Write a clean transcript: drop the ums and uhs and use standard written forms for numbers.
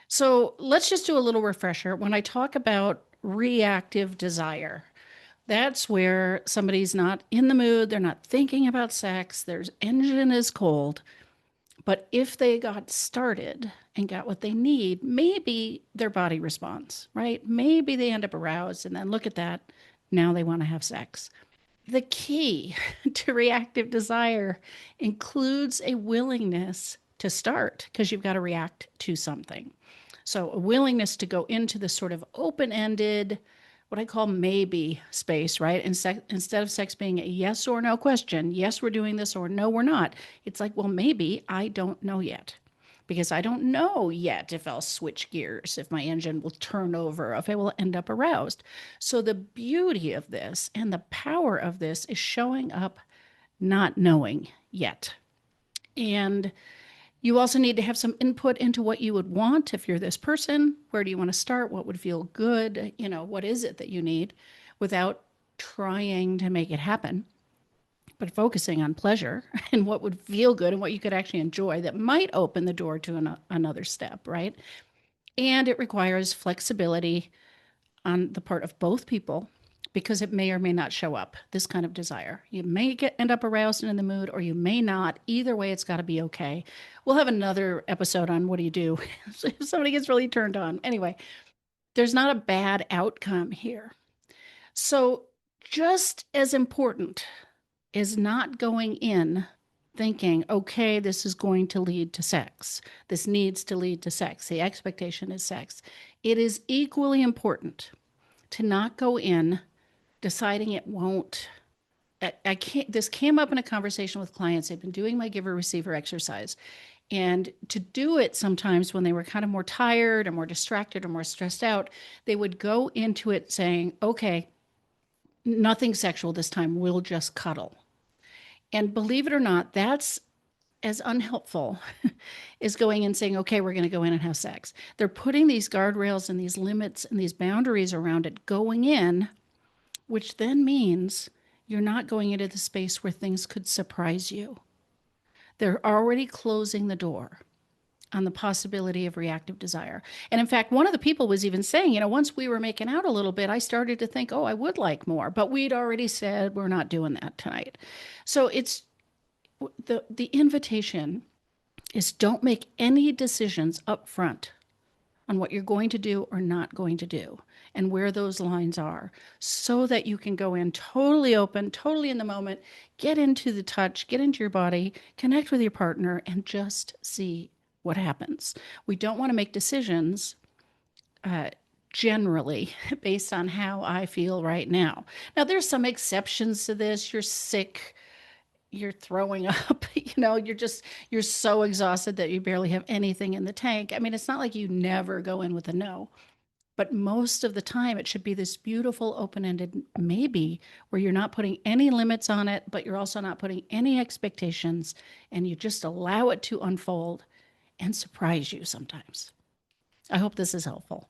So let's just do a little refresher. When I talk about reactive desire, that's where somebody's not in the mood, they're not thinking about sex, their engine is cold. But if they got started and got what they need, maybe their body responds, right? Maybe they end up aroused, and then look at that. Now they want to have sex. The key to reactive desire includes a willingness to start because you've got to react to something. So, a willingness to go into this sort of open ended, what I call maybe space, right? Instead of sex being a yes or no question, yes, we're doing this, or no, we're not, it's like, well, maybe I don't know yet. Because I don't know yet if I'll switch gears, if my engine will turn over, if I will end up aroused. So, the beauty of this and the power of this is showing up not knowing yet. And you also need to have some input into what you would want if you're this person. Where do you want to start? What would feel good? What is it that you need without trying to make it happen, but focusing on pleasure and what would feel good and what you could actually enjoy that might open the door to another step, right? And it requires flexibility on the part of both people because it may or may not show up, this kind of desire. You may end up aroused and in the mood, or you may not. Either way, it's got to be okay. We'll have another episode on what do you do if somebody gets really turned on. Anyway, there's not a bad outcome here. So, just as important is not going in thinking, okay, this is going to lead to sex. This needs to lead to sex. The expectation is sex. It is equally important to not go in deciding it won't. I can't. This came up in a conversation with clients. They've been doing my giver receiver exercise. And to do it sometimes when they were kind of more tired or more distracted or more stressed out, they would go into it saying, okay, nothing sexual this time. We'll just cuddle. And believe it or not, that's as unhelpful as going and saying, okay, we're going to go in and have sex. They're putting these guardrails and these limits and these boundaries around it going in, which then means you're not going into the space where things could surprise you. They're already closing the door on the possibility of reactive desire. And in fact, one of the people was even saying, once we were making out a little bit, I started to think, oh, I would like more, but we'd already said we're not doing that tonight. So it's the invitation is don't make any decisions up front on what you're going to do or not going to do and where those lines are so that you can go in totally open, totally in the moment, get into the touch, get into your body, connect with your partner, and just see what happens. We don't want to make decisions generally based on how I feel right now. Now, there's some exceptions to this. You're sick, you're throwing up, you're so exhausted that you barely have anything in the tank. I mean, it's not like you never go in with a no, but most of the time it should be this beautiful open-ended maybe where you're not putting any limits on it, but you're also not putting any expectations, and you just allow it to unfold and surprise you sometimes. I hope this is helpful.